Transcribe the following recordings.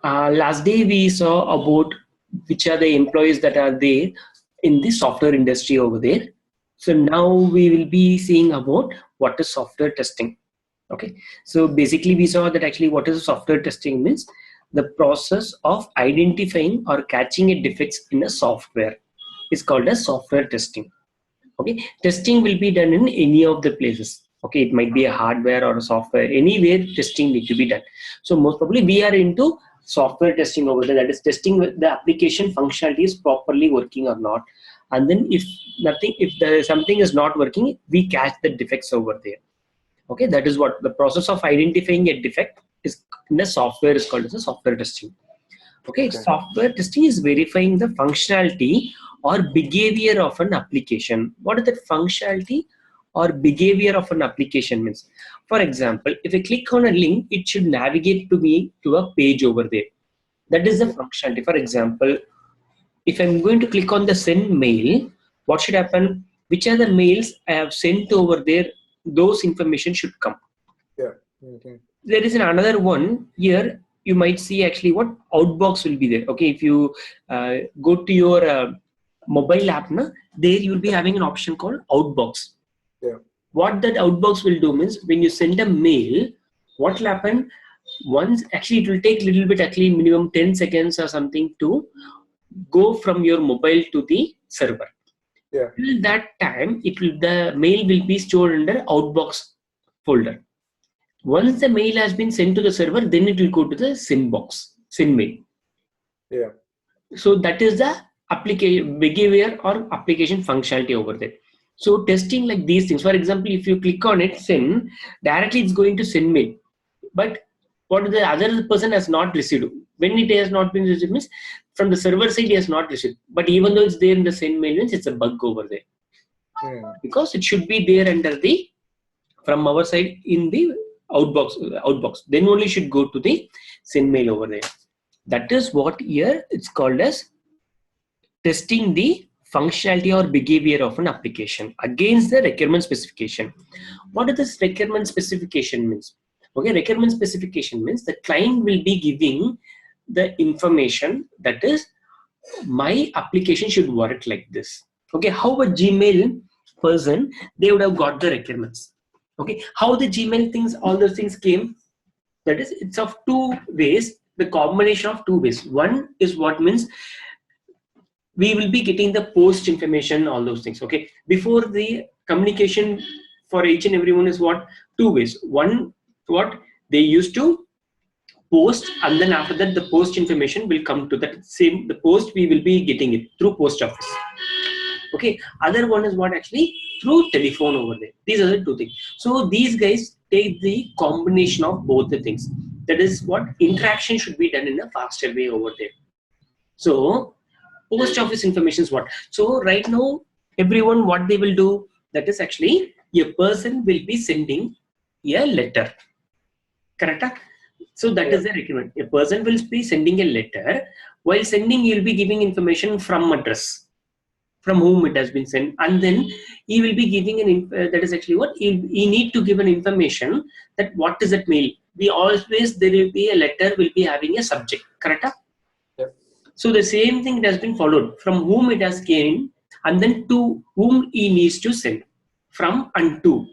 Last day we saw about which are the employees that are there in the software industry over there. So now we will be seeing about what is software testing. Okay, so basically we saw that actually what is software testing means the process of identifying or catching a defects in a software is called as software testing. Okay, testing will be done in any of the places. Okay, it might be a hardware or a software, anywhere testing need to be done. So most probably we are into software testing over there, that is testing the application functionality is properly working or not, and then if something is not working, we catch the defects over there. Okay, that is what the process of identifying a defect is in the software is called as a software testing. Okay, software testing is verifying the functionality or behavior of an application. What is that functionality or behavior of an application means? For example, if I click on a link, it should navigate to me to a page over there. That is the functionality. For example, if I'm going to click on the send mail, what should happen? Which are the mails I have sent over there? Those information should come. Yeah. Okay. There is another one here. You might see actually what outbox will be there. Okay, if you go to your mobile app, there you will be having an option called outbox. Yeah. What that outbox will do means when you send a mail, what will happen? Once actually it will take a little bit, actually minimum 10 seconds or something to go from your mobile to the server. Yeah. Till that time, the mail will be stored under outbox folder. Once the mail has been sent to the server, then it will go to the send box, send mail. Yeah. So that is the application behavior or application functionality over there. So testing like these things. For example, if you click on it, send, directly it's going to send mail. But what the other person has not received. When it has not been received means from the server side he has not received. But even though it's there in the send mail means it's a bug over there. Because it should be there under the from our side in the outbox. Then only should go to the send mail over there. That is what here it's called as testing the functionality or behavior of an application against the requirement specification. What does this requirement specification means? Okay, requirement specification means the client will be giving the information that is my application should work like this. Okay, how a Gmail person, they would have got the requirements. Okay, how the Gmail things, all those things came, that is it's of two ways, the combination of two ways. One is what means we will be getting the post information, all those things. Okay, before the communication for each and everyone is what? Two ways. One, what they used to post, and then after that the post information will come to that same, the post we will be getting it through post office. Okay, other one is what actually through telephone over there. These are the two things. So these guys take the combination of both the things. That is what interaction should be done in a faster way over there. So post office information is what? So right now everyone what they will do, that is actually a person will be sending a letter. Correct? So that is the requirement. A person will be sending a letter. While sending, he will be giving information from address, from whom it has been sent, and then he will be giving an that is actually what he need to give an information that what is that mail. We always, there will be a letter will be having a subject. Correct? Yep. So the same thing it has been followed, from whom it has came and then to whom he needs to send, from and to.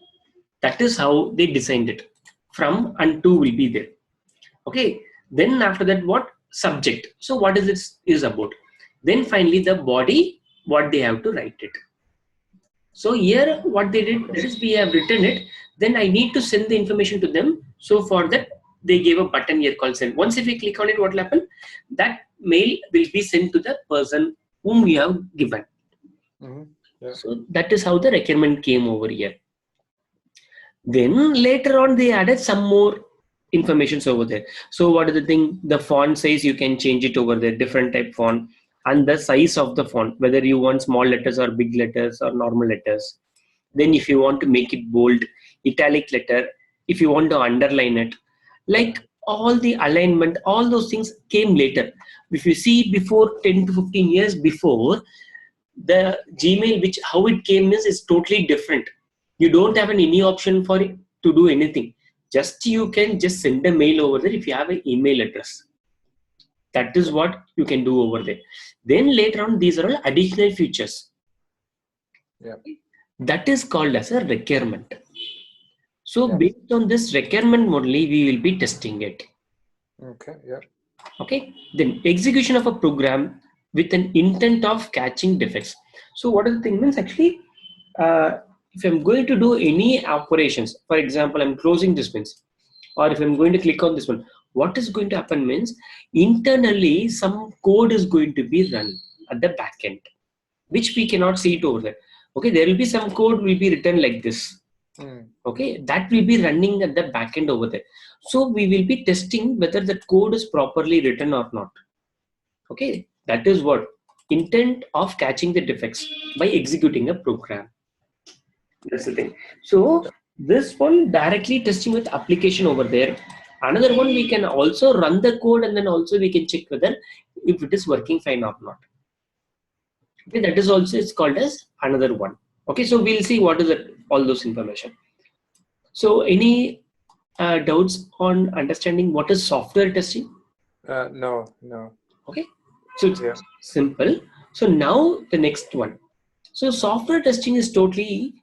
That is how they designed it. From and to will be there. Okay, then after that what? Subject. So what is it is about? Then finally the body, what they have to write it. So here what they did is we have written it, then I need to send the information to them. So for that they gave a button here called send. Once if we click on it, what will happen? That mail will be sent to the person whom we have given. Yeah. So that is how the requirement came over here. Then later on they added some more informations over there. So what is the thing? The font size, you can change it over there, different type font, and the size of the font, whether you want small letters or big letters or normal letters. Then if you want to make it bold, italic letter, if you want to underline it, like all the alignment, all those things came later. If you see before 10 to 15 years before, the Gmail, which how it came is totally different. You don't have any option for it to do anything. Just you can just send a mail over there if you have an email address. That is what you can do over there. Then later on, these are all additional features. Yeah. That is called as a requirement. So Yeah. based on this requirement only, we will be testing it. Okay. Yeah. Okay. Then execution of a program with an intent of catching defects. So what is the thing means actually, if I'm going to do any operations, for example, I'm closing this means, or if I'm going to click on this one, what is going to happen means internally some code is going to be run at the back end, which we cannot see it over there. Okay, there will be some code will be written like this. Okay, that will be running at the back end over there. So we will be testing whether the code is properly written or not. Okay, that is what intent of catching the defects by executing a program. That's the thing. So this one directly testing with application over there. Another one we can also run the code and then also we can check whether if it is working fine or not. Okay, that is also it's called as another one. Okay, so we'll see what is it, all those information. So any doubts on understanding what is software testing? No. Okay, so it's simple. So now the next one. So software testing is totally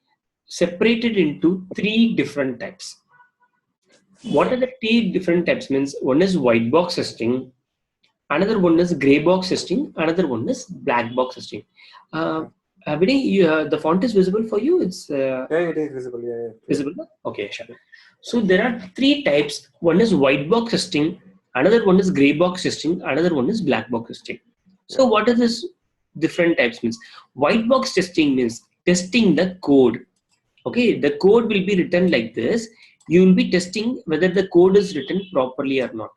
separated into 3 different types. What are the 3 different types means? One is white box testing, another one is gray box testing, another one is black box testing. Vinay, the font is visible for you? It's Yeah, it is visible. Yeah. visible. Okay, sure. So there are 3 types. One is white box testing, another one is gray box testing, another one is black box testing. So what are this different types means? White box testing means testing the code. Okay, the code will be written like this. You will be testing whether the code is written properly or not.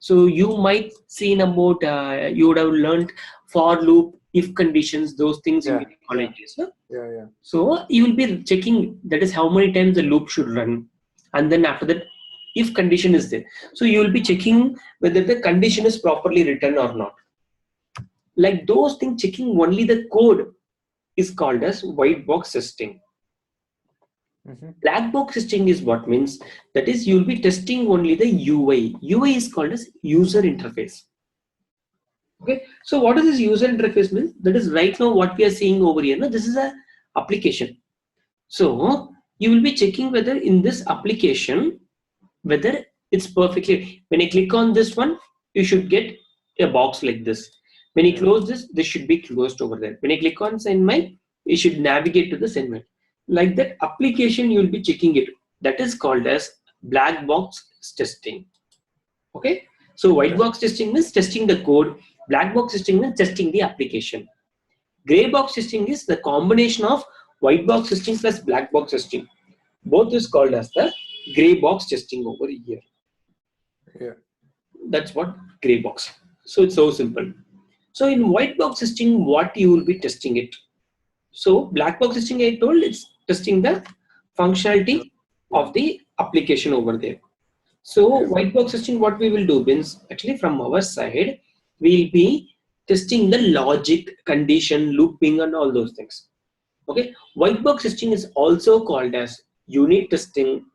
So you might seen about you would have learned for loop, if conditions, those things in college days. No? Yeah. So you will be checking that is how many times the loop should run, and then after that, if condition is there, so you will be checking whether the condition is properly written or not. Like those things, checking only the code is called as white box testing. Black box testing is what means that is you will be testing only the UI. UI is called as user interface. Okay, so what does this user interface mean? That is right now what we are seeing over here. No? This is a application. So you will be checking whether in this application whether it's perfectly. When I click on this one, you should get a box like this. When you close this should be closed over there. When I click on send mail, you should navigate to the send mail. Like that application, you will be checking it. That is called as black box testing. Okay, so white box testing means testing the code. Black box testing means testing the application. Gray box testing is the combination of white box testing plus black box testing. Both is called as the gray box testing over here. Yeah. That's what gray box. So it's so simple. So in white box testing, what you will be testing it. So black box testing, I told it's testing the functionality of the application over there. So white box testing, what we will do means actually from our side, we'll be testing the logic, condition, looping, and all those things. Okay, white box testing is also called as unit testing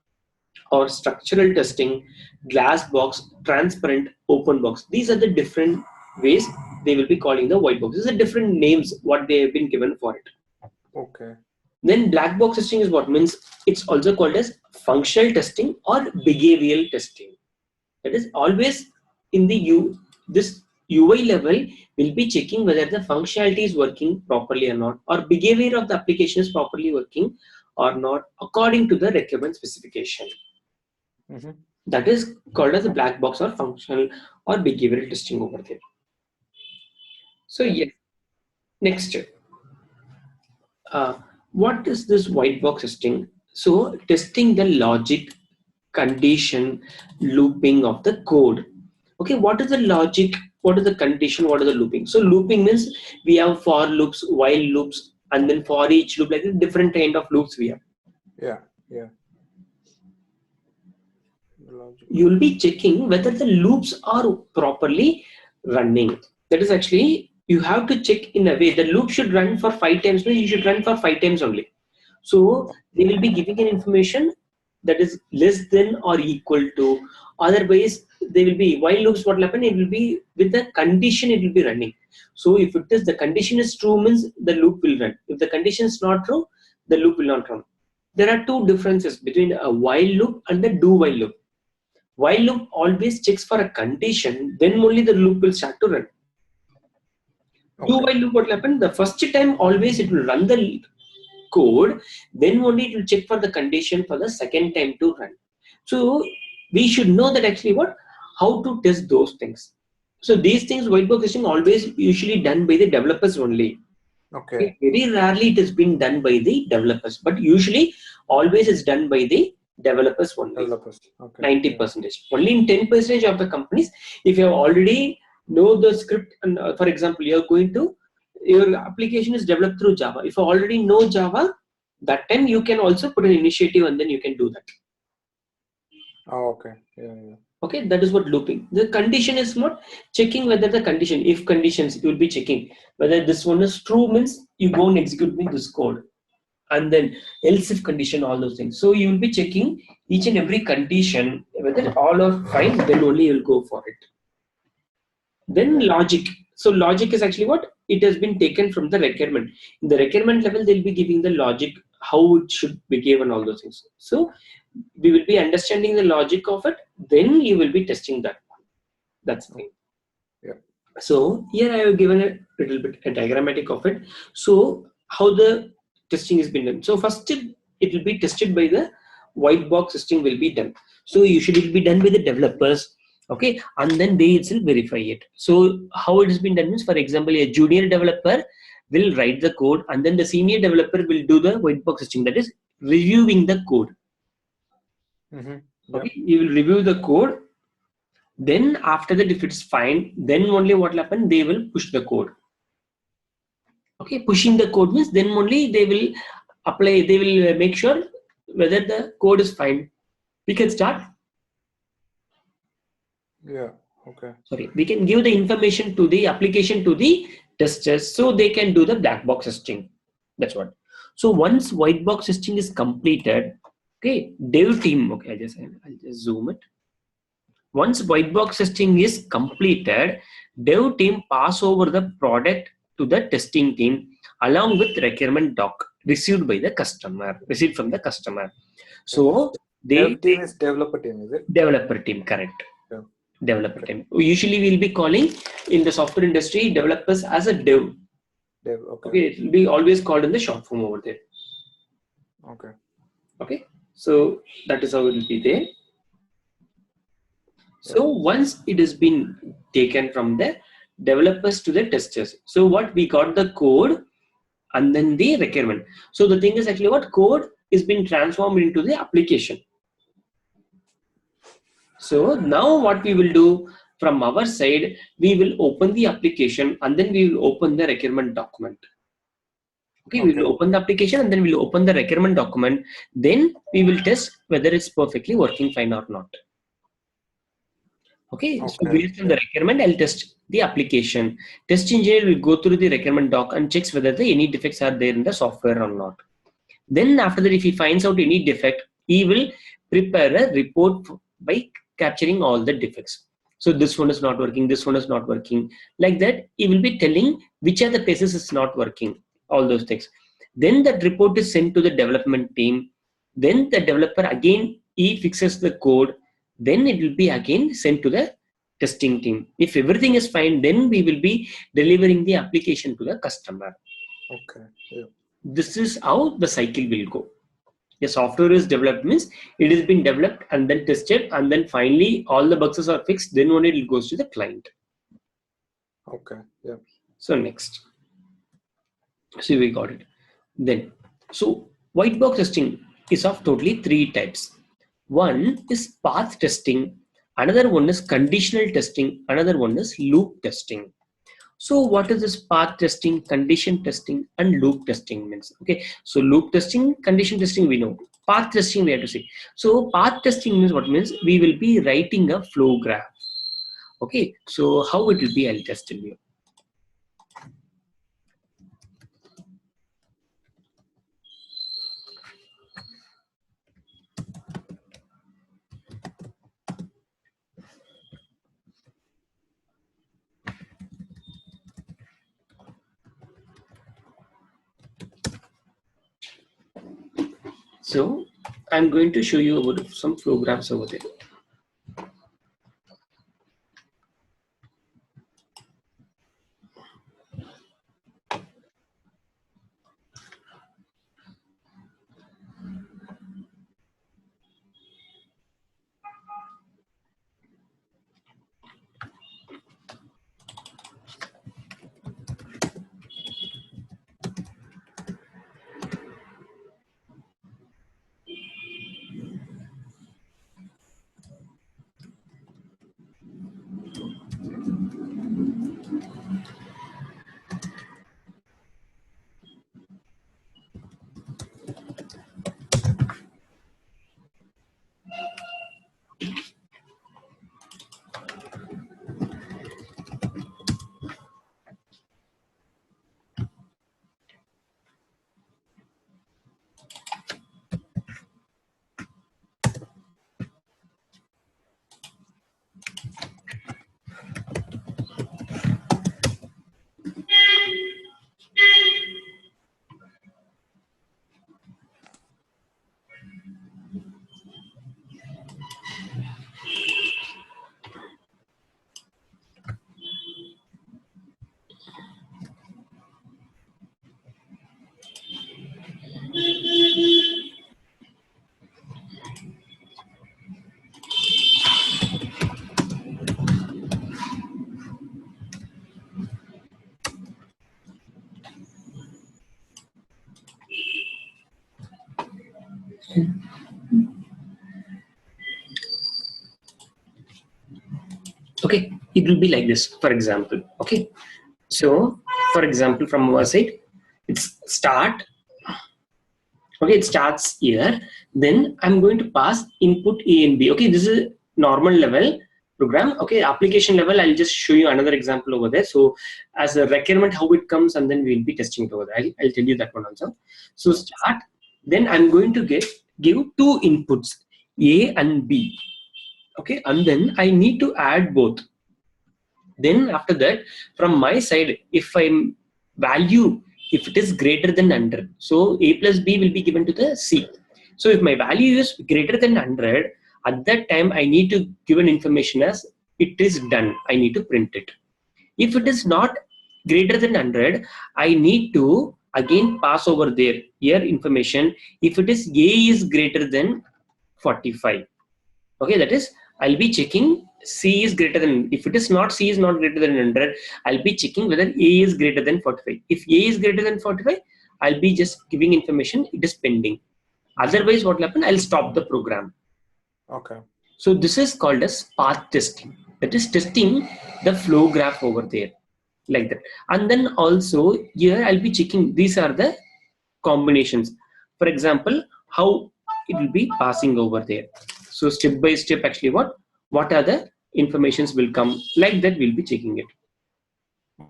or structural testing, glass box, transparent, open box. These are the different ways they will be calling the white box. These are different names what they have been given for it. Okay. Then black box testing is what means it's also called as functional testing or behavioral testing. That is always in the this UI level will be checking whether the functionality is working properly or not, or behavior of the application is properly working or not according to the requirement specification. That is called as a black box or functional or behavioral testing over there. So yes, next. What is this white box testing? So testing the logic, condition, looping of the code. Okay, what is the logic? What is the condition? What is the looping? So looping means we have for loops, while loops, and then for each loop, like different kind of loops we have. Yeah. You will be checking whether the loops are properly running. That is actually you have to check in a way the loop should run for 5 times, but you should run for 5 times only. So they will be giving an information that is less than or equal to. Otherwise, they will be while loops. What will happen? It will be with the condition it will be running. So if it is the condition is true, means the loop will run. If the condition is not true, the loop will not run. There are two differences between a while loop and the do while loop. While loop always checks for a condition, then only the loop will start to run. Do while loop, what will happen? The first time always it will run the code, then only it will check for the condition for the second time to run. So we should know that actually how to test those things. So these things, white box testing always usually done by the developers only. Okay. Very rarely it is being done by the developers, but usually always it's done by the developers only. Developers. Okay. 90%. Only in 10% of the companies, if you have already know the script, and for example, you are going to your application is developed through Java. If you already know Java, that time you can also put an initiative and then you can do that. Oh, okay. Yeah. Okay, that is what looping. The condition is not checking whether the condition, if conditions, you will be checking whether this one is true, means you go and execute me this code, and then else if condition, all those things. So you will be checking each and every condition whether all are fine, then only you will go for it. Then logic. So logic is actually what it has been taken from the requirement. In the requirement level, they'll be giving the logic, how it should behave and all those things. So we will be understanding the logic of it, then you will be testing that one. That's the thing. Yeah. So here I have given a little bit a diagrammatic of it. So how the testing is been done. So first it will be tested by the white box testing will be done. So usually it will be done by the developers. Okay, and then they itself verify it. So how it has been done means, for example, a junior developer will write the code, and then the senior developer will do the white box testing, that is reviewing the code. Okay, you will review the code. Then after that, if it's fine, then only what will happen, they will push the code. Okay, pushing the code means then only they will apply, they will make sure whether the code is fine. We can start. Yeah. Okay. Sorry, we can give the information to the application to the testers so they can do the black box testing. That's what. So once white box testing is completed, okay, dev team, okay, I'll just zoom it. Once white box testing is completed, dev team pass over the product to the testing team along with requirement doc received by the customer, received from the customer. So Dev team is developer team, is it? Developer team, correct. Yeah. Developer team. Usually we'll be calling in the software industry developers as a dev. Okay, it will be always called in the short form over there. Okay, so that is how it will be there. So once it has been taken from the developers to the testers, so what we got the code and then the requirement. So the thing is actually what code is being transformed into the application. So now what we will do from our side, we will open the application and then we will open the requirement document. Okay, we will open the application and then we'll open the requirement document. Then we will test whether it's perfectly working fine or not. Okay, so based on the requirement, I'll test the application. Test engineer will go through the requirement doc and checks whether any defects are there in the software or not. Then after that, if he finds out any defect, he will prepare a report by capturing all the defects. So this one is not working, this one is not working. Like that, he will be telling which are the places it's not working, all those things. Then that report is sent to the development team. Then the developer again, he fixes the code. Then it will be again sent to the testing team. If everything is fine, then we will be delivering the application to the customer. Okay. Yeah. This is how the cycle will go. The software is developed means it has been developed and then tested, and then finally all the bugs are fixed. Then only it goes to the client. Okay. Yeah. So next, see, we got it. Then, so white box testing is of totally three types. One is path testing, another one is conditional testing, another one is loop testing. So what is this path testing, condition testing, and loop testing means? Okay, so loop testing, condition testing we know. Path testing we have to see. So path testing means what means? We will be writing a flow graph. Okay, so how it will be, I'll just tell you. So I'm going to show you about some flow graphs over there. Okay, it will be like this, for example. Okay, so for example, from our side, it's start. Okay, it starts here. Then I'm going to pass input A and B. Okay, this is a normal level program. Okay, application level, I'll just show you another example over there. So as a requirement, how it comes, and then we'll be testing it over there. I'll tell you that one also. So start. Then I'm going to give two inputs, A and B. Okay, and then I need to add both. Then after that, from my side, if I'm value, if it is greater than 100, so A plus B will be given to the C. So if my value is greater than 100, at that time I need to give an information as it is done. I need to print it. If it is not greater than 100, I need to again pass over there here information. If it is A is greater than 45, okay, that is I'll be checking C is greater than, if it is not, C is not greater than 100, I'll be checking whether A is greater than 45. If A is greater than 45, I'll be just giving information it is pending. Otherwise what will happen, I'll stop the program. Okay. So this is called as path testing. That is testing the flow graph over there, like that. And then also here I'll be checking, these are the combinations. For example, how it will be passing over there. So step by step, actually what are the informations will come, like that we'll be checking it.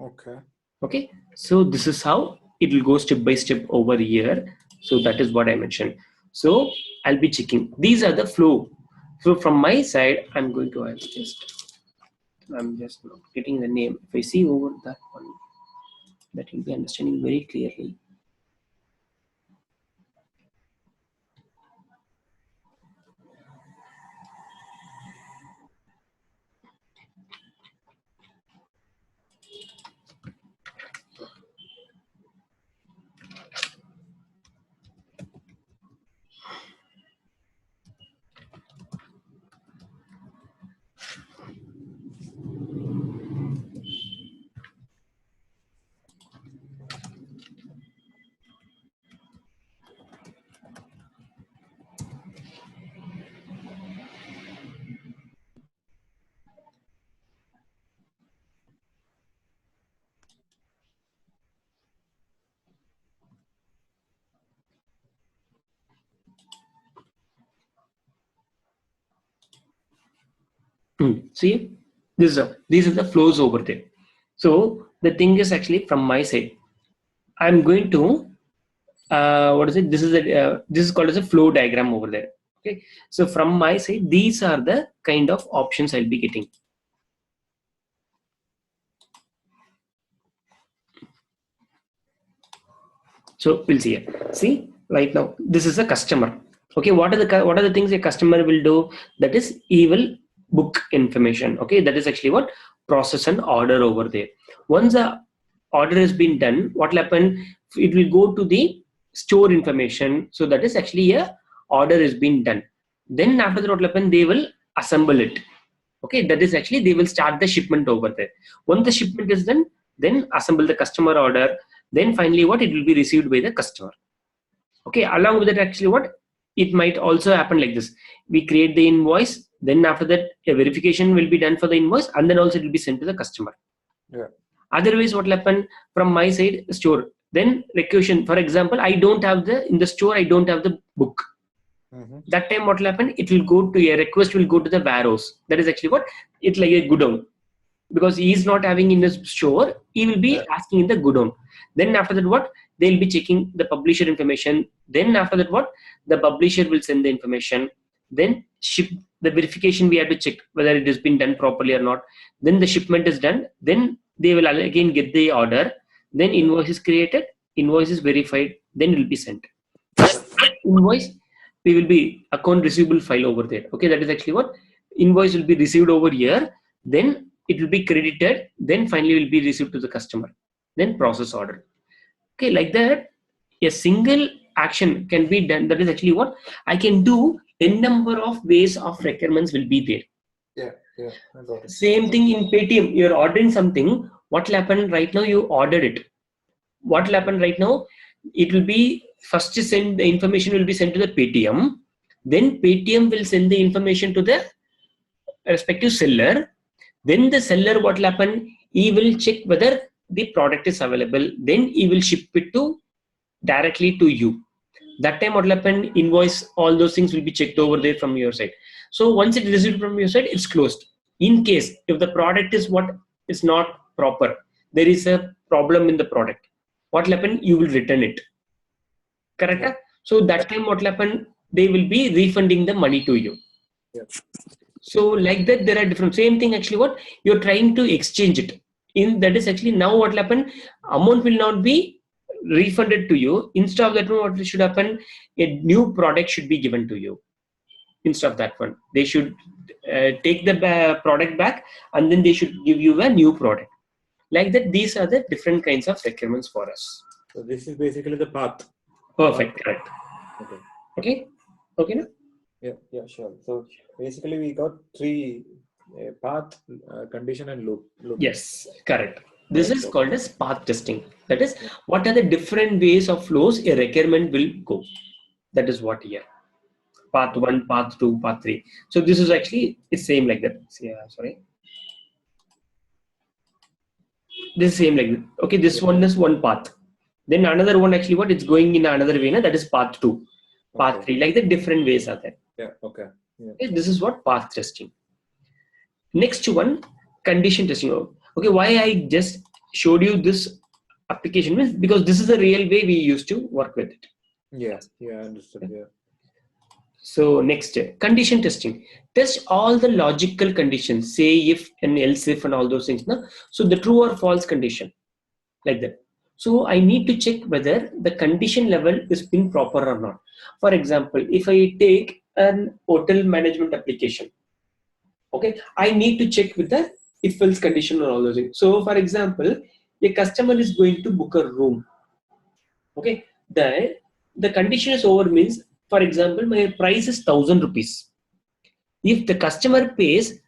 Okay. Okay, so this is how it will go step by step over here. So that is what I mentioned. So I'll be checking, these are the flow. So from my side, I'm going to, I'm just not getting the name. If I see over that one, that will be understanding very clearly. See, these are the flows over there. So the thing is, actually from my side, I'm going to what is it? This is called as a flow diagram over there. Okay. So from my side, these are the kind of options I'll be getting. So we'll see here. See, right now this is a customer. Okay, what are the things a customer will do? That is, he will book information. Okay, that is actually what process an order over there. Once the order has been done, what will happen? It will go to the store information. So that is actually a order has been done. Then after that, what will happen? They will assemble it. Okay, that is actually they will start the shipment over there. Once the shipment is done, then assemble the customer order. Then finally, what it will be received by the customer. Okay, along with that, actually what it might also happen like this: we create the invoice, then after that a verification will be done for the invoice, and then also it will be sent to the customer. Yeah. Otherwise, what will happen from my side, store, then requisition. For example, I don't have the in the store, I don't have the book. That time what will happen, it will go to a request will go to the warehouse. That is actually what it's like a godown, because he is not having in his store, he will be asking in the godown. Then after that, what they'll be checking the publisher information. Then after that, what the publisher will send the information. Then ship the verification, we have to check whether it has been done properly or not. Then the shipment is done. Then they will again get the order. Then invoice is created, invoice is verified, then it will be sent. Invoice, we will be account receivable file over there. Okay, that is actually what invoice will be received over here. Then it will be credited. Then finally will be received to the customer. Then process order. Okay, like that, a single action can be done. That is actually what I can do. N number of ways of requirements will be there. Yeah, I got it. Same thing in Paytm. You're ordering something. What will happen right now? You ordered it. What will happen right now? It will be first send the information will be sent to the Paytm. Then Paytm will send the information to the respective seller. Then the seller, what will happen? He will check whether the product is available. Then he will ship it to directly to you. That time what will happen? Invoice, all those things will be checked over there from your side. So once it is received from your side, it's closed. In case if the product is what is not proper, there is a problem in the product, what will happen? You will return it. Correct? Yeah. So that time what will happen? They will be refunding the money to you. Yeah. So like that, there are different, same thing actually what you're trying to exchange it in. That is actually now what will happen, amount will not be refunded to you. Instead of that one, what should happen, a new product should be given to you. Instead of that one, they should take the product back, and then they should give you a new product. Like that, these are the different kinds of requirements for us. So this is basically the path. Perfect. Correct. Okay no? Yeah, sure. So basically we got three: path, condition, and loop. Yes, correct. This is called as path testing. That is, what are the different ways of flows a requirement will go. That is what here. Path 1, path 2, path 3. So this is actually it's same like that. Yeah, sorry. This is same like that. Okay, this one is one path. Then another one actually what it's going in another way. That is path 2, path 3. Like the different ways are there. Yeah. Okay. Okay, this is what path testing. Next one, condition testing. Okay, why I just showed you this application is because this is the real way we used to work with it. Yeah, I understood. Yeah. So next, condition testing. Test all the logical conditions, say if and else if and all those things. No? So the true or false condition, like that. So I need to check whether the condition level is been proper or not. For example, if I take an hotel management application, okay, I need to check with the if else condition or all those things. So for example, a customer is going to book a room. Okay, the condition is over means, for example, my price is 1,000 rupees. If the customer pays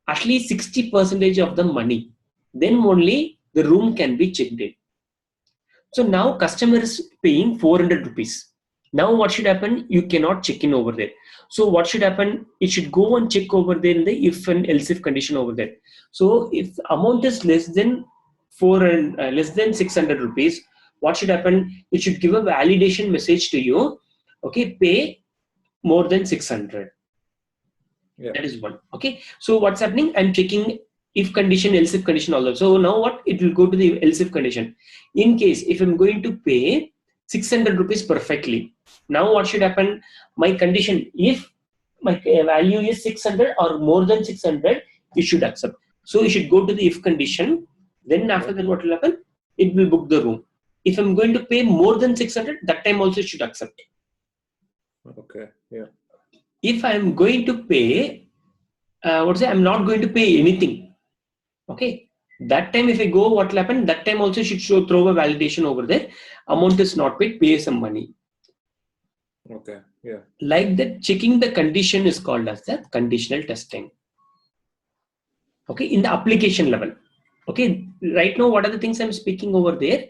at least 60% of the money, then only the room can be checked in. So now customer is paying 400 rupees. Now what should happen? You cannot check in over there. So what should happen? It should go and check over there in the if and else if condition over there. So if amount is less than 600 rupees, what should happen? It should give a validation message to you. Okay, pay more than 600. Yeah. That is one. Okay. So what's happening? I'm checking if condition, else if condition, all that. So now what? It will go to the else if condition. In case if I'm going to pay 600 rupees perfectly, now what should happen? My condition, if my value is 600 or more than 600, you should accept. So you should go to the if condition. Then after that, what will happen? It will book the room. If I'm going to pay more than 600, that time also it should accept. Okay. Yeah. If I'm going to pay, I'm not going to pay anything. Okay. That time, if I go, what will happen? That time also should throw a validation over there. Amount is not paid, pay some money. Okay. Yeah. Like that, checking the condition is called as the conditional testing. Okay, in the application level. Okay, right now, what are the things I'm speaking over there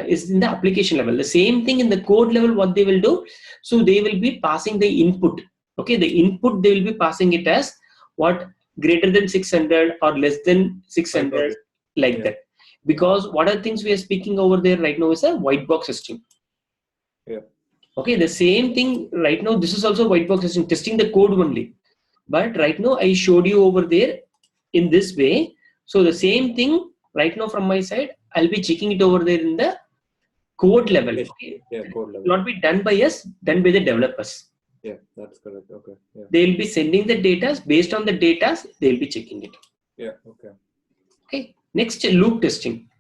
is in the application level. The same thing in the code level, what they will do. So they will be passing the input. Okay, the input they will be passing it as what greater than 600 or less than 600, like that. Because what are the things we are speaking over there right now is a white box testing. Yeah. Okay, the same thing right now. This is also white box testing, testing the code only. But right now, I showed you over there in this way. So the same thing right now from my side, I'll be checking it over there in the code level. Okay? Yeah, code level. Not be done by us, done by the developers. Yeah, that's correct. Okay. Yeah. They'll be sending the data. Based on the data, they'll be checking it. Yeah. Okay. Okay. Next, loop testing.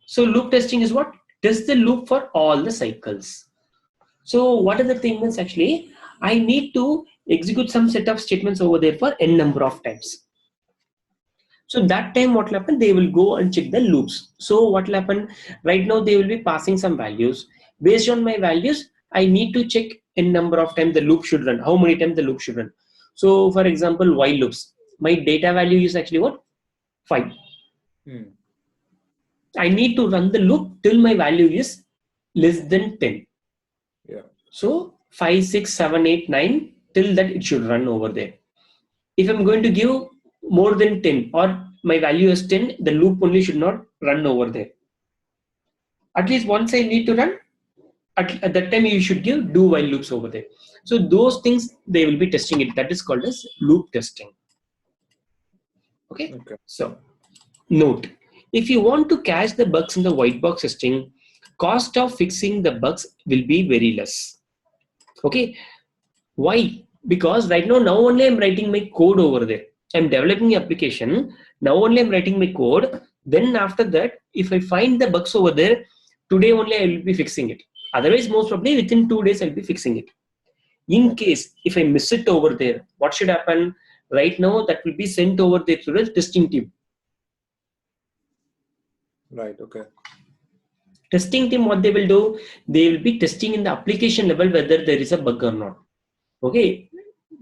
So loop testing is what? Test the loop for all the cycles. So what are the things actually? I need to execute some set of statements over there for n number of times. So that time what will happen? They will go and check the loops. So what will happen? Right now they will be passing some values. Based on my values, I need to check n number of times the loop should run. How many times the loop should run. So for example, while loops. My data value is actually what? 5. I need to run the loop till my value is less than 10. Yeah. So 5, 6, 7, 8, 9 till that it should run over there. If I'm going to give more than 10 or my value is 10, the loop only should not run over there. At least once I need to run, at that time you should give do while loops over there. So those things they will be testing it. That is called as loop testing. Okay. So note, if you want to catch the bugs in the white box testing, cost of fixing the bugs will be very less. Okay. Why? Because right now only I'm writing my code over there. I'm developing the application. Now only I'm writing my code. Then after that, if I find the bugs over there, today only I will be fixing it. Otherwise, most probably within 2 days I'll be fixing it. In case if I miss it over there, what should happen? Right now that will be sent over there to the testing team. Right. Okay. Testing team, what they will do? They will be testing in the application level whether there is a bug or not. Okay.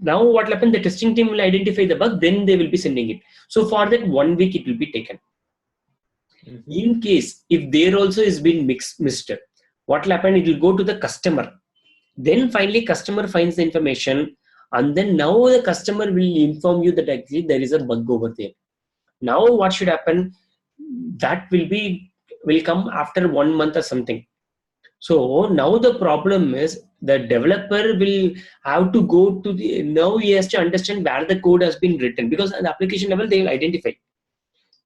Now what will happen? The testing team will identify the bug, then they will be sending it. So for that 1 week it will be taken. In case if there also is been missed, what will happen? It will go to the customer. Then finally customer finds the information, and then now the customer will inform you that actually there is a bug over there. Now what should happen? That will come after 1 month or something. So now the problem is the developer will have to go to the, now he has to understand where the code has been written, because at the application level they will identify.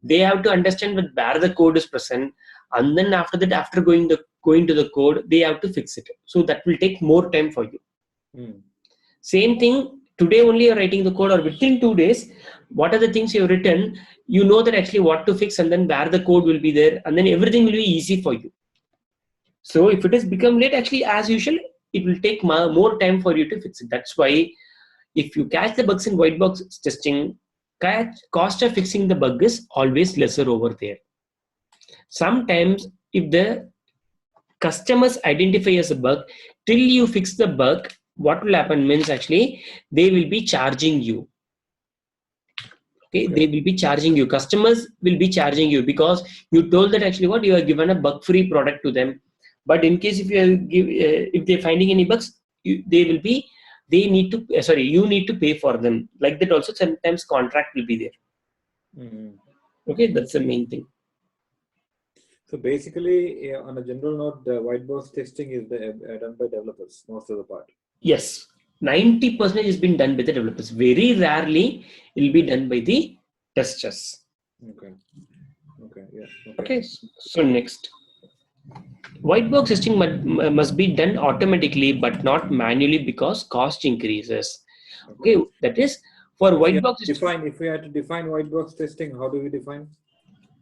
They have to understand where the code is present, and then after that, after going to the code, they have to fix it. So that will take more time for you. Same thing, today only you're writing the code, or within 2 days, what are the things you've written, you know that actually what to fix, and then where the code will be there, and then everything will be easy for you. So if it has become late, actually as usual, it will take more time for you to fix it. That's why if you catch the bugs in white box testing, cost of fixing the bug is always lesser over there. Sometimes if the customers identify as a bug, till you fix the bug, what will happen means actually they will be charging you. Okay, they will be charging you. Customers will be charging you because you told that actually what you have given a bug-free product to them. But in case if if they're finding any bugs, you need to pay for them. Like that also sometimes contract will be there. Okay, that's the main thing. So basically, on a general note, the white box testing is done by developers most of the part. Yes, 90% has been done by the developers. Very rarely it will be done by the testers. Okay. Yeah. Okay. So next, white box testing must be done automatically but not manually because cost increases. Okay, that is for white box testing. If we had to define white box testing, how do we define?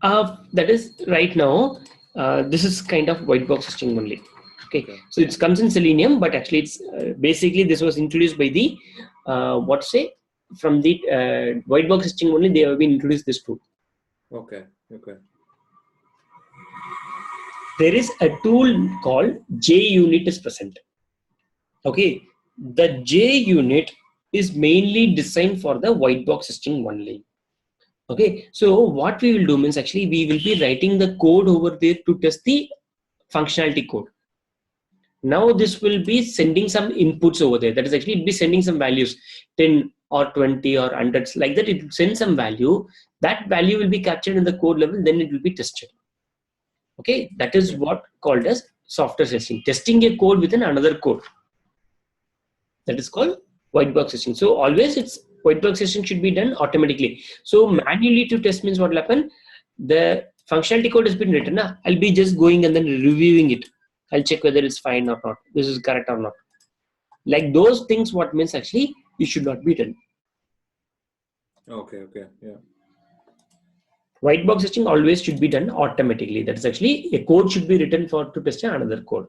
That is right now. This is kind of white box testing only. Okay, so it comes in Selenium, but actually it's basically this was introduced by the from the white box testing only. They have been introduced this tool. Okay. There is a tool called JUnit is present. Okay, the JUnit is mainly designed for the white box testing only. Okay, so what we will do means actually we will be writing the code over there to test the functionality code. Now this will be sending some inputs over there. That is actually it will be sending some values, 10 or 20 or 100 like that. It will send some value. That value will be captured in the code level. Then it will be tested. Okay, that is what called as software testing. Testing a code within another code. That is called white box testing. So always it's white box testing should be done automatically. So manually to test means what will happen? The functionality code has been written. I'll be just going and then reviewing it. I'll check whether it's fine or not. This is correct or not. Like those things, what means actually you should not be done. Okay. Yeah. White box testing always should be done automatically. That is actually a code should be written for to test another code.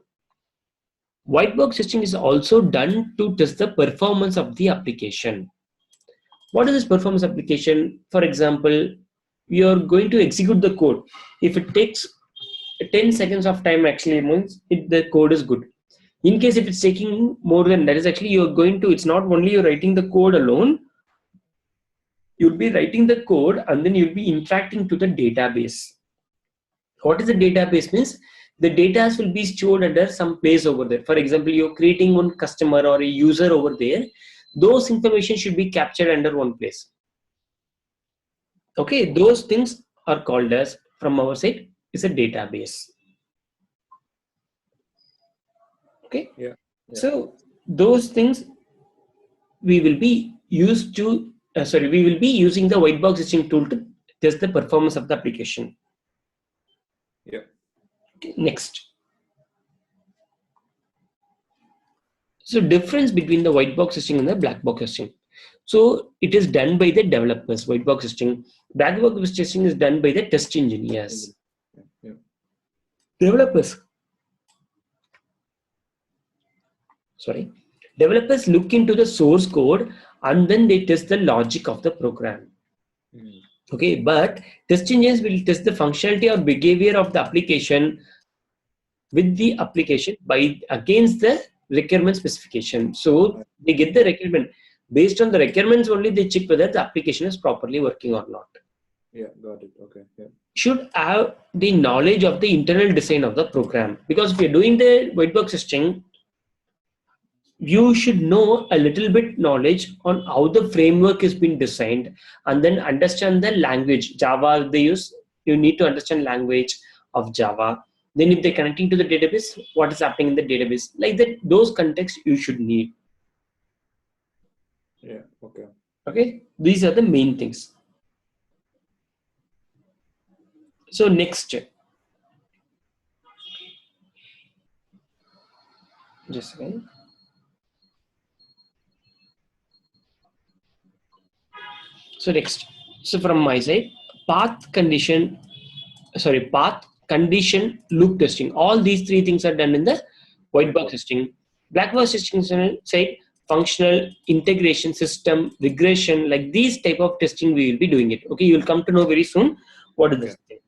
White box testing is also done to test the performance of the application. What is this performance application? For example, we are going to execute the code. If it takes 10 seconds of time, actually means the code is good. In case if it's taking more than that, is actually you're going to, it's not only you're writing the code alone, you'll be writing the code and then you'll be interacting to the database. What is the database means? The data will be stored under some place over there. For example, you're creating one customer or a user over there. Those information should be captured under one place. Okay, those things are called as, from our side, is a database. Okay. Yeah. So those things we will be used to. We will be using the white box testing tool to test the performance of the application. Yeah. Okay, next. So difference between the white box testing and the black box testing. So it is done by the developers. White box testing, black box testing is done by the test engineers. Yeah. Developers. Developers look into the source code and then they test the logic of the program. Okay, but test engineers will test the functionality or behavior of the application with the application by against the requirement specification. So they get the requirement. Based on the requirements only, they check whether the application is properly working or not. Yeah, got it. Okay. Yeah. Should have the knowledge of the internal design of the program, because if you're doing the white box testing, you should know a little bit knowledge on how the framework has been designed and then understand the language. Java they use, you need to understand language of Java. Then if they're connecting to the database, what is happening in the database? Like that, those contexts you should need. Yeah, okay. Okay, these are the main things. So next, just a second. So next, so from my side, path, condition, loop testing. All these three things are done in the white box testing. Black box testing side, functional, integration, system, regression, like these type of testing we will be doing it. Okay, you will come to know very soon what is this thing.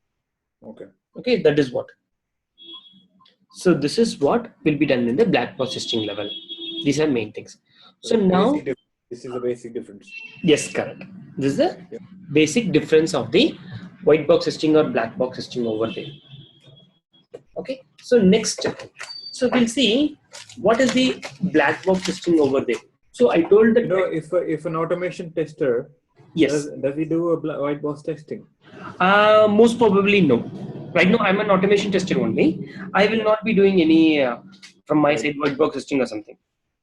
Okay, that is what. So this is what will be done in the black box testing level. These are main things. So now this is the basic difference. Yes, correct. This is the basic difference of the white box testing or black box testing over there. Okay, so next, so we'll see what is the black box testing over there. So I told that if an automation tester does he do a white box testing? Most probably no. Right now I'm an automation tester only. I will not be doing any from my side white box testing or something.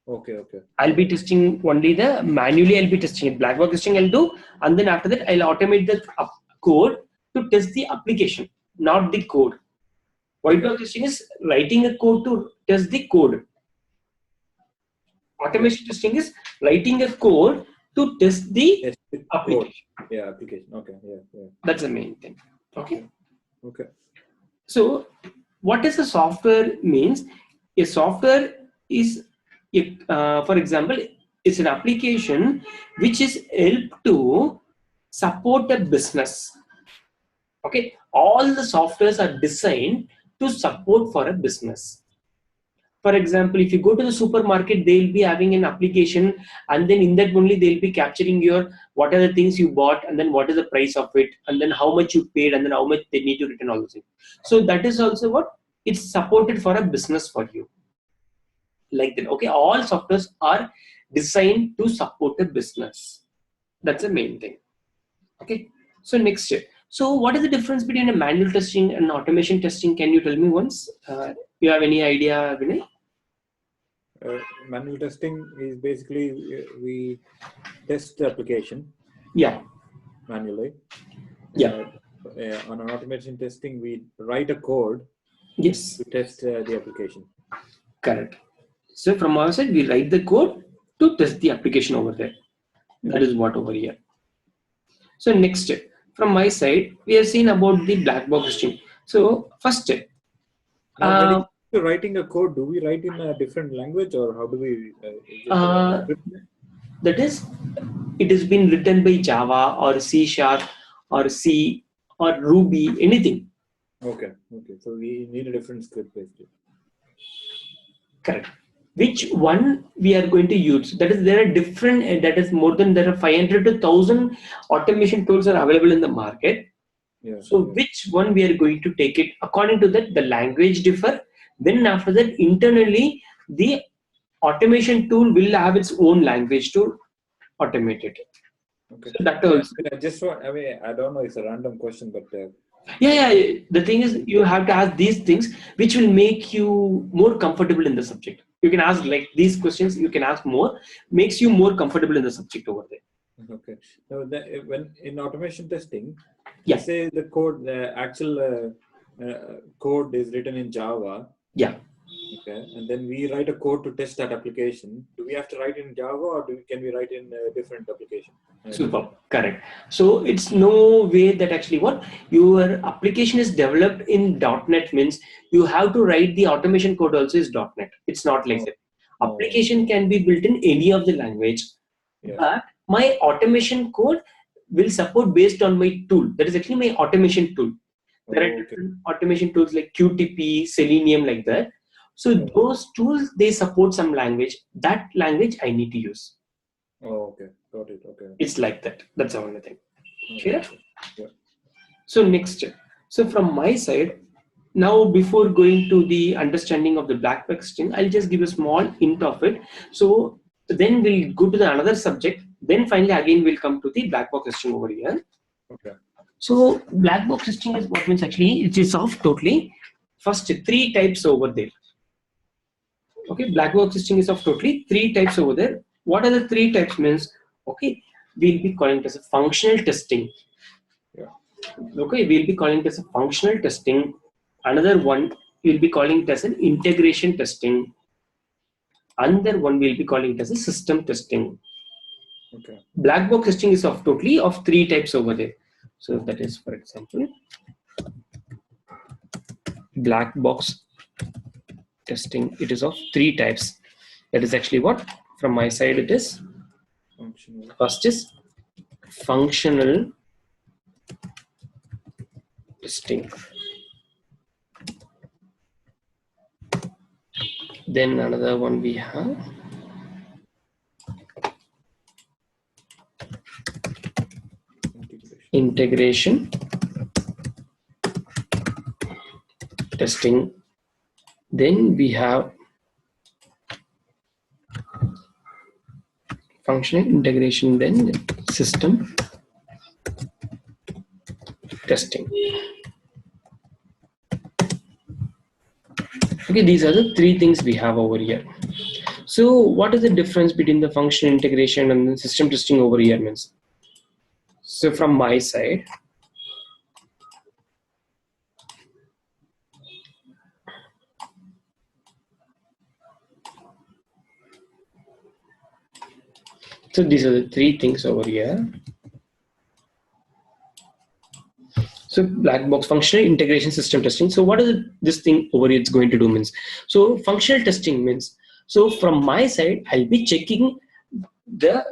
Okay. I'll be testing only the manually. I'll be testing it. Black box testing I'll do, and then after that I'll automate the code to test the application, not the code. White box testing is writing a code to test the code. Automation testing is writing a code to test the application. Yeah, application. Okay. Yeah. That's the main thing. Okay. Okay. So, what is a software means? a software is, for example, it's an application which is help to support a business. Okay, all the softwares are designed to support for a business. For example, if you go to the supermarket, they'll be having an application, and then in that only they'll be capturing your what are the things you bought, and then what is the price of it, and then how much you paid, and then how much they need to return all those things. So that is also what it's supported for a business for you. Like that. Okay, all softwares are designed to support a business. That's the main thing. Okay, so next step. So what is the difference between a manual testing and automation testing? Can you tell me once? You have any idea, Vinay? Manual testing is basically we test the application Yeah. manually. Yeah. On an automation testing, we write a code Yes. to test the application. Correct. So from our side, we write the code to test the application over there. That is what over here. So next step. From my side, we have seen about the black box testing. So first step. Now, when you're writing a code, do we write in a different language, or how do we? That is, it has been written by Java or C# or C or Ruby, anything. Okay. So we need a different script basically. Correct. Which one we are going to use? That is, there are different. That is more than there are 500 to 1,000 automation tools are available in the market. Yeah. So which one we are going to take it? According to that, the language differ. Then after that, internally the automation tool will have its own language to automate it. Okay. So that also. I just want. I mean, I don't know. It's a random question, but. Yeah. The thing is, you have to ask these things, which will make you more comfortable in the subject. You can ask like these questions. You can ask more, makes you more comfortable in the subject over there. Okay. So when in automation testing, yeah, say the code, the actual code is written in Java. Yeah. Okay, and then we write a code to test that application. Do we have to write in Java, or can we write in a different application? Super, correct. So it's no way that actually what your application is developed in .NET means you have to write the automation code also is .NET. It's not like that. Application can be built in any of the language, but my automation code will support based on my tool. That is actually my automation tool. There are different automation tools like QTP, Selenium, like that. So those tools, they support some language. That language I need to use. Oh, okay. Got it. Okay. It's like that. That's the only thing. Clear? Yeah. So next step. So from my side, now before going to the understanding of the black box testing, I'll just give a small hint of it. So then we'll go to the another subject. Then finally again we'll come to the black box testing over here. Okay. So black box testing is what means actually it is of totally first 3 types over there. Okay, black box testing is of totally 3 types over there. What are the 3 types means? Okay, we'll be calling it as a functional testing. Yeah. Okay, we'll be calling it as a functional testing. Another one we'll be calling it as an integration testing. Another one we'll be calling it as a system testing. Okay. Black box testing is of totally of 3 types over there. So that is, for example, black box testing. It is of 3 types. That is actually what from my side it is. Functional. First is functional testing. Then another one we have integration testing. Then we have functional integration, then system testing. Okay, these are the 3 things we have over here. So what is the difference between the functional integration and the system testing over here means? So from my side, so these are the 3 things over here. So black box functional integration system testing. So what is this thing over here it's going to do means? So functional testing means, so from my side, I'll be checking the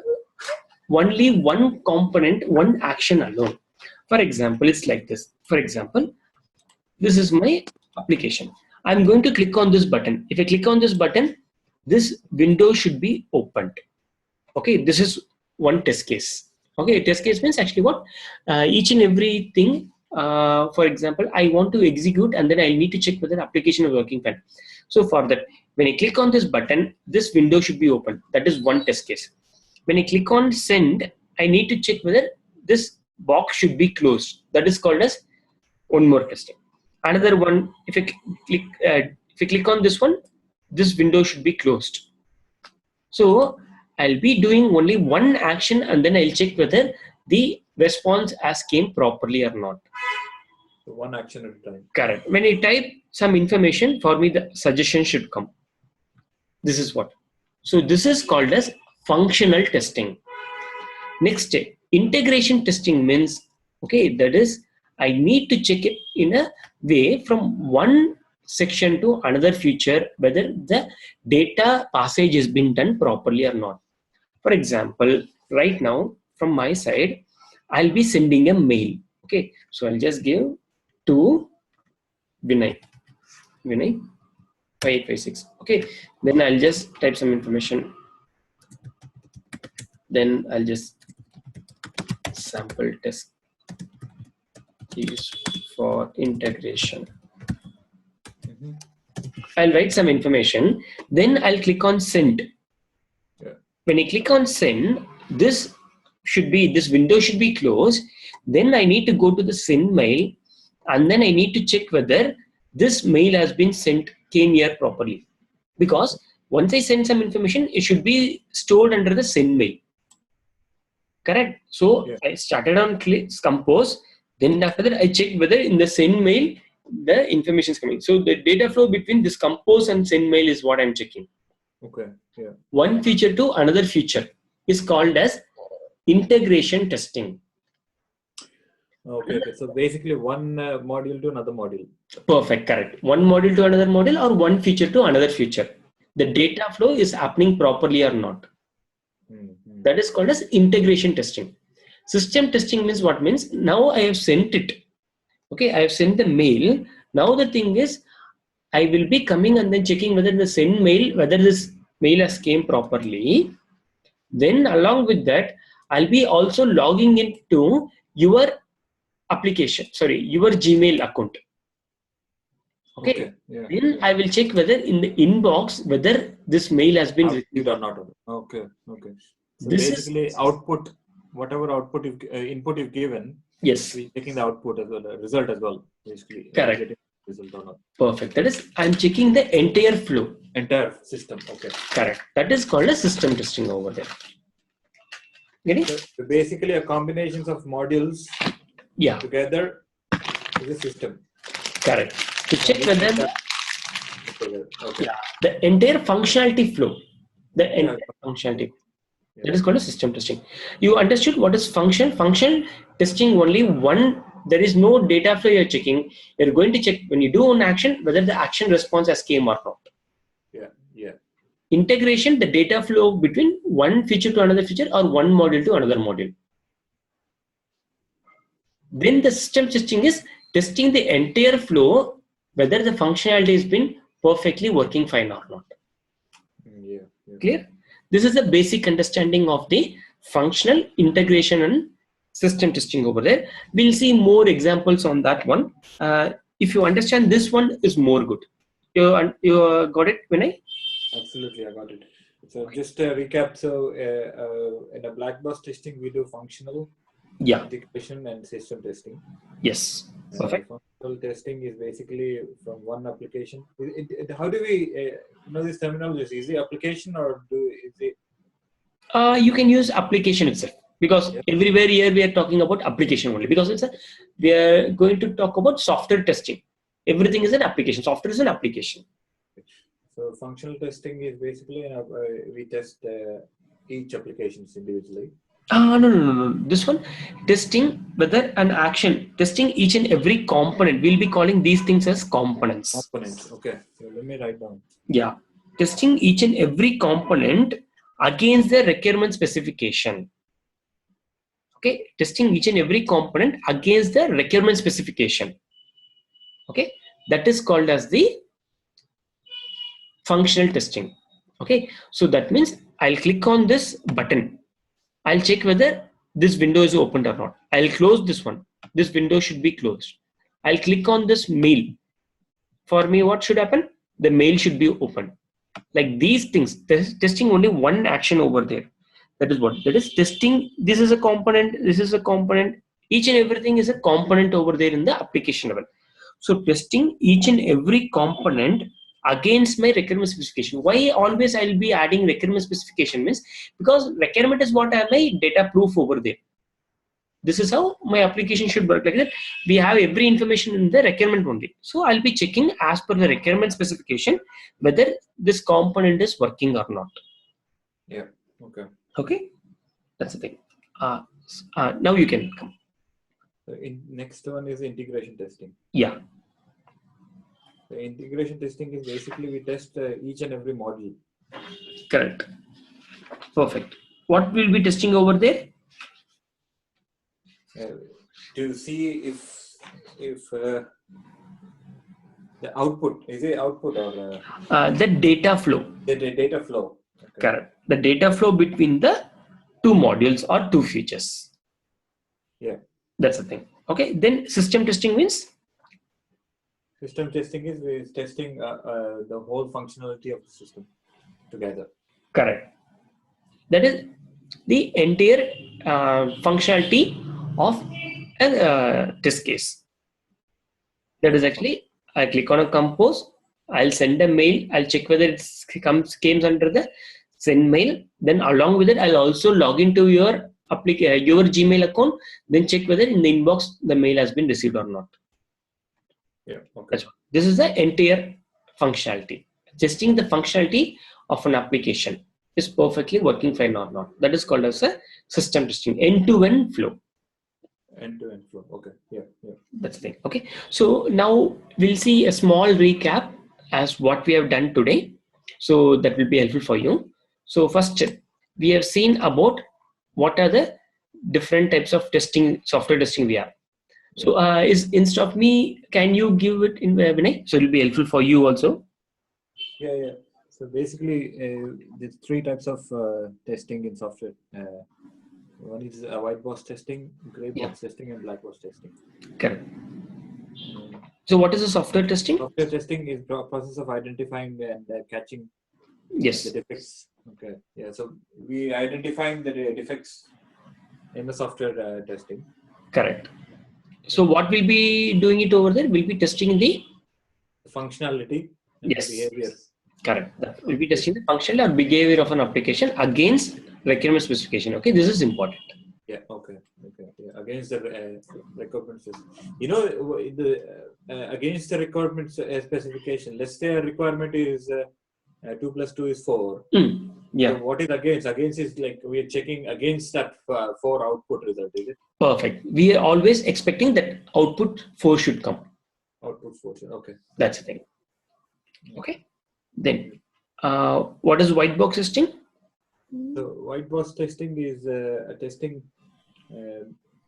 only one component, one action alone. For example, it's like this. For example, this is my application. I'm going to click on this button. If I click on this button, this window should be opened. Okay, this is one test case. Okay, test case means actually what? Each and everything, for example, I want to execute and then I need to check whether the application is working fine. So for that, when I click on this button, this window should be open. That is one test case. When I click on send, I need to check whether this box should be closed. That is called as one more testing. Another one, if I click on this one, this window should be closed. So I'll be doing only one action and then I'll check whether the response has came properly or not. So one action at a time. Correct. When I type some information, for me the suggestion should come. This is what. So this is called as functional testing. Next, integration testing means, okay, that is I need to check it in a way from one section to another feature whether the data passage has been done properly or not. For example, right now from my side, I'll be sending a mail. Okay, so I'll just give to Vinay 5856. Okay, then I'll just type some information. Then I'll just sample test used for integration. I'll write some information. Then I'll click on send. When I click on send, this window should be closed. Then I need to go to the send mail and then I need to check whether this mail has been sent, came here properly. Because once I send some information, it should be stored under the send mail. Correct? So I started on compose. Then after that, I check whether in the send mail, the information is coming. So the data flow between this compose and send mail is what I'm checking. Okay. Yeah. One feature to another feature is called as integration testing. Okay. So basically one module to another module. Perfect. Correct. One module to another module or one feature to another feature. The data flow is happening properly or not. That is called as integration testing. System testing means what? Means now I have sent it. Okay, I have sent the mail. Now the thing is, I will be coming and then checking whether the send mail, whether this mail has came properly. Then along with that, I'll be also logging into your application, your Gmail account. Okay. Yeah. Then I will check whether in the inbox, whether this mail has been received or not. Okay. So this basically output, whatever output input you've given. Yes. We're checking the output as well, the result as well. Basically. Correct. Result or not. Perfect. That is, I'm checking the entire flow. Entire system. Okay. Correct. That is called a system testing over there. Getting? So basically a combination of modules together is a system. Correct. To check whether the entire functionality flow, the entire functionality. That is called a system testing. You understood what is function? Function testing only one. There is no data flow you're checking. You're going to check when you do an action whether the action response has came or not. Yeah. Integration, the data flow between one feature to another feature or one module to another module. Then the system testing is testing the entire flow whether the functionality has been perfectly working fine or not. Clear? This is the basic understanding of the functional integration and system testing over there. We'll see more examples on that one. If you understand this one is more good. You got it, Vinay? Absolutely, I got it. So just a recap. So in a black box testing, we do functional integration and system testing. Yes. Perfect. Functional testing is basically from one application. How do we know this terminology? Is it application or is it? You can use application itself because everywhere here we are talking about application only because we are going to talk about software testing. Everything is an application. Software is an application. So functional testing is basically we test each applications individually. No. This one, testing whether an action, testing each and every component. We'll be calling these things as components. Components. Okay. So let me write down. Yeah. Testing each and every component against the requirement specification. Okay. Testing each and every component against the requirement specification. Okay. That is called as the functional testing. Okay. So that means I'll click on this button. I'll check whether this window is opened or not. I'll close this one. This window should be closed. I'll click on this mail. For me, what should happen? The mail should be open. Like these things, testing only one action over there. That is what? That is testing. This is a component. This is a component. Each and everything is a component over there in the application level. So testing each and every component against my requirement specification. Why always I'll be adding requirement specification means because requirement is what I have my data proof over there. This is how my application should work, like that. We have every information in the requirement only. So I'll be checking as per the requirement specification whether this component is working or not. Yeah. Okay. Okay. That's the thing. Now you can come. So next one is integration testing. Yeah. The integration testing is basically we test each and every module. Correct. Perfect. What will be testing over there? To see if the output is it output or the data flow. The data flow. Okay. Correct. The data flow between the two modules or two features. Yeah. That's the thing. Okay. Then system testing means? System testing is testing the whole functionality of the system together. Correct. That is the entire functionality of a test case. That is actually, I click on a compose, I'll send a mail, I'll check whether it came under the send mail. Then along with it, I'll also log into your your Gmail account, then check whether in the inbox the mail has been received or not. Yeah. Okay. That's what. This is the entire functionality. Testing the functionality of an application is perfectly working fine or not. That is called as a system testing, end-to-end flow. End-to-end flow. Okay. Yeah. Yeah. That's the thing. Okay. So now we'll see a small recap as what we have done today. So that will be helpful for you. So first, we have seen about what are the different types of testing, software testing we have. So is instead of me, can you give it in Vinay? So it will be helpful for you also. Yeah, yeah. So basically, there's three types of testing in software. One is white box testing, gray box testing, and black box testing. Correct. So what is the software testing? Software testing is the process of identifying and catching the defects. Okay. Yeah. So we identifying the defects in the software testing. Correct. So what we'll be doing it over there? We'll be testing the functionality and the behavior. Correct. We'll be testing the functional or behavior of an application against requirement specification. Okay, this is important. Yeah. Okay. Okay. Yeah. Against the requirements. You know, against the requirements specification. Let's say a requirement is 2 + 2 is 4. Yeah. So what is against? Against is like we are checking against that 4 output result, is it? Perfect. We are always expecting that output 4 should come. Output 4 should. Okay. That's the thing. Okay. Then, what is white box testing? So white box testing is a testing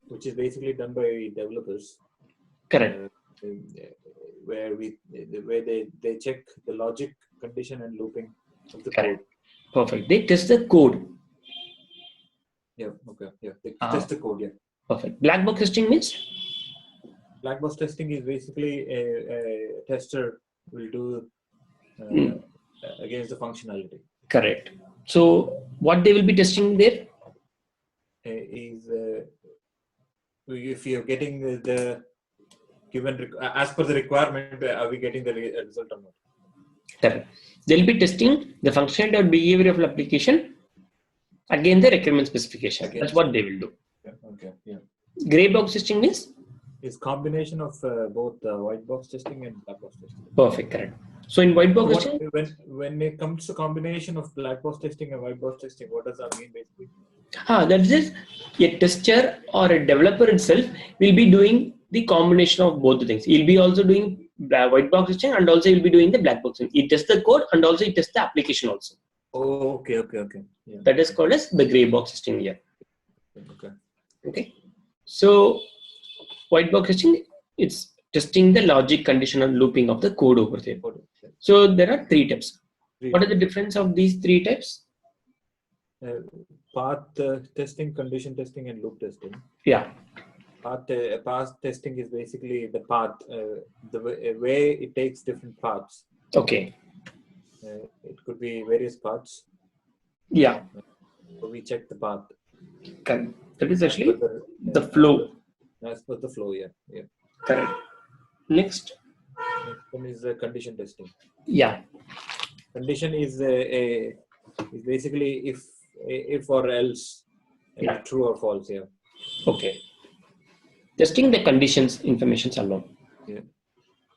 which is basically done by developers. Correct. Where they check the logic, condition, and looping of the Correct. code. Perfect. They test the code. Yeah. Okay. Yeah. They test the code. Yeah. Perfect. Black box testing means? Black box testing is basically a tester will do against the functionality. Correct. So what they will be testing there? Is if you're getting the given as per the requirement, are we getting the result or not? Correct. They'll be testing the functionality or behavior of the application against the requirement specification. That's what they will do. Yeah. Okay. Yeah. Gray box testing means? Is combination of both white box testing and black box testing. Perfect. Correct. So in white box testing, when it comes to combination of black box testing and white box testing, what does that mean basically? That is, a tester or a developer itself will be doing the combination of both the things. He'll be also doing white box testing, and also he'll be doing the black box testing. He tests the code and also he tests the application also. Oh, okay. Yeah. That is called as the gray box testing here. Okay. So white box testing, it's testing the logic, condition, and looping of the code over there. So there are three types. What is the difference of these three types? Path testing, condition testing, and loop testing. Yeah. Path testing is basically the path, the way it takes different paths. Okay. It could be various paths. Yeah. So we check the path. Correct. That is actually the flow. As per the flow, yeah. Correct. Next one is the condition testing. Yeah. Condition is basically if or else, true or false. Yeah. Okay. Testing the conditions information alone. Yeah.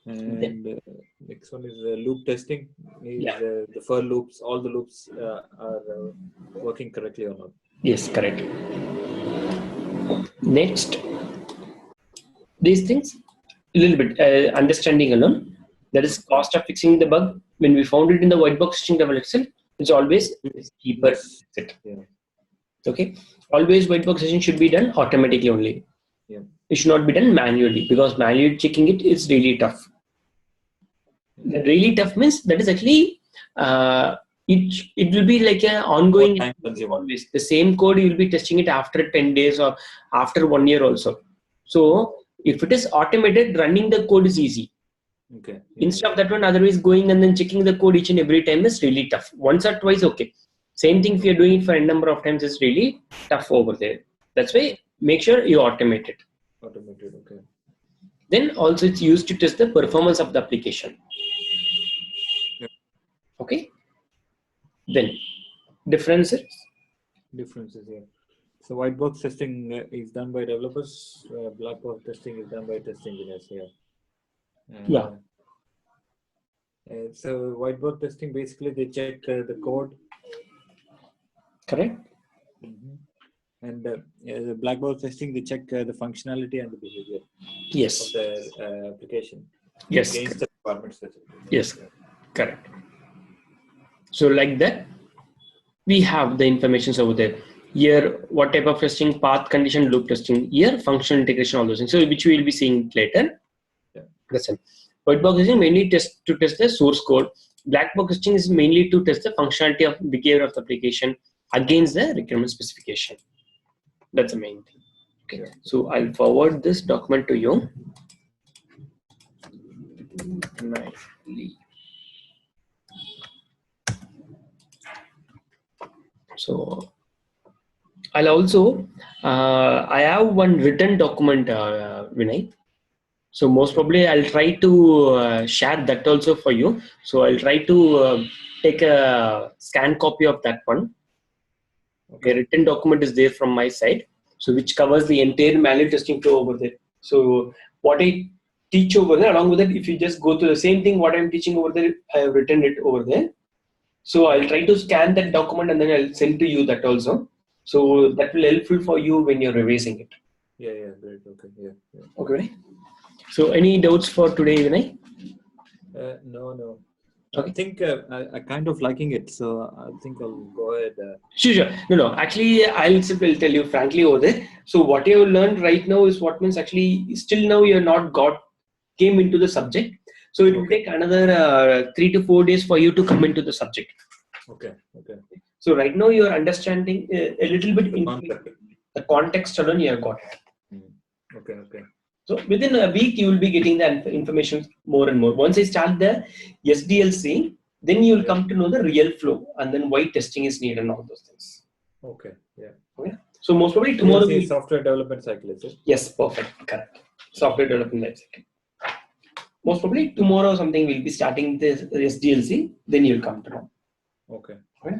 And next one is loop testing. The for loops, all the loops are working correctly or not. Yes, correct. Next, these things a little bit understanding alone. That is cost of fixing the bug. When we found it in the white box testing level itself, it's always cheaper. Yeah. Okay. Always white box testing should be done automatically only. Yeah. It should not be done manually, because manually checking it is really tough. That really tough means that is actually it will be like an ongoing. Always the same code you will be testing it after 10 days or after 1 year also. So if it is automated, running the code is easy. Okay. Instead of that one, otherwise going and then checking the code each and every time is really tough. Once or twice, okay. Same thing if you're doing it for a number of times, is really tough over there. That's why make sure you automate it. Automated, okay. Then also it's used to test the performance of the application. Yeah. Okay. Then differences. Yeah. So white box testing is done by developers. Black box testing is done by test engineers. Yeah. So white box testing, basically they check the code. Correct. Mm-hmm. And the black box testing, they check the functionality and the behavior. Yes. Of the application. Yes. Against the requirements. Yes. Correct. So like that, we have the information over there. Here, what type of testing? Path, condition, loop testing. Here, functional integration, all those things. So which we will be seeing later. Yeah. That's it. White box testing mainly to test the source code. Black box testing is mainly to test the functionality of behavior of the application against the requirement specification. That's the main thing. Okay. Yeah. So I'll forward this document to you. Nicely. So I'll also I have one written document, Vinay. So most probably I'll try to share that also for you. So I'll try to take a scan copy of that one. Okay. A written document is there from my side, so which covers the entire manual testing flow over there. So what I teach over there, along with it, if you just go to the same thing what I'm teaching over there, I have written it over there. So I'll try to scan that document and then I'll send to you that also. So that will helpful for you when you're revising it. Yeah, great. Okay, yeah. Okay. So any doubts for today, Vinay? No. Okay. I think I kind of liking it, so I think I'll go ahead. Sure. No. Actually, I'll tell you frankly over there. So what you learned right now is what means actually still now you're not came into the subject. So it will take another 3 to 4 days for you to come into the subject. Okay. So right now you're understanding a little bit the context alone you have got it. Okay. So within a week you will be getting the information more and more. Once I start the SDLC, then you will come to know the real flow and then why testing is needed and all those things. Okay. Yeah. Okay. So most probably tomorrow. Software development cycle, is it? Yes, perfect. Correct. Software development life cycle. Most probably tomorrow something will be starting this SDLC, then you'll come to know. Okay.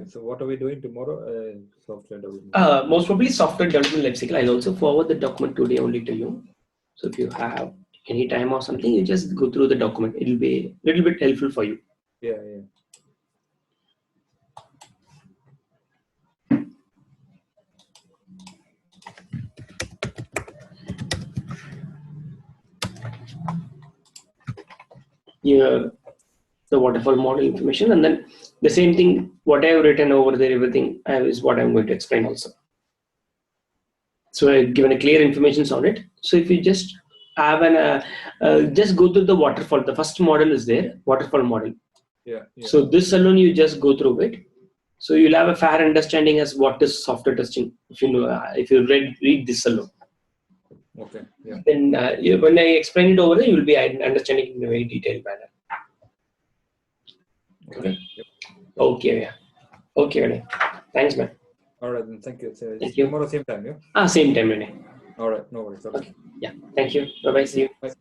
So what are we doing tomorrow? Software development. Most probably software development life cycle. I'll also forward the document today only to you. So if you have any time or something, you just go through the document. It will be a little bit helpful for you. Yeah. Yeah, the waterfall model information, and then the same thing, what I have written over there, everything is what I'm going to explain also. So I've given a clear information on it. So if you just have just go through the waterfall. The first model is there, waterfall model. Yeah. So this alone, you just go through it. So you'll have a fair understanding as what is software testing. If you know, if you read this alone. Okay. Yeah. Then when I explain it over there, you will be understanding in a very detailed manner. Okay. Yep. Okay. Yeah. Okay. Vinay. Thanks, man. All right. Then thank you. So Thank you. tomorrow same time. Yeah. Same time, Vinay. All right. No worries. Okay. Yeah. Thank you. Bye bye. See you. Bye.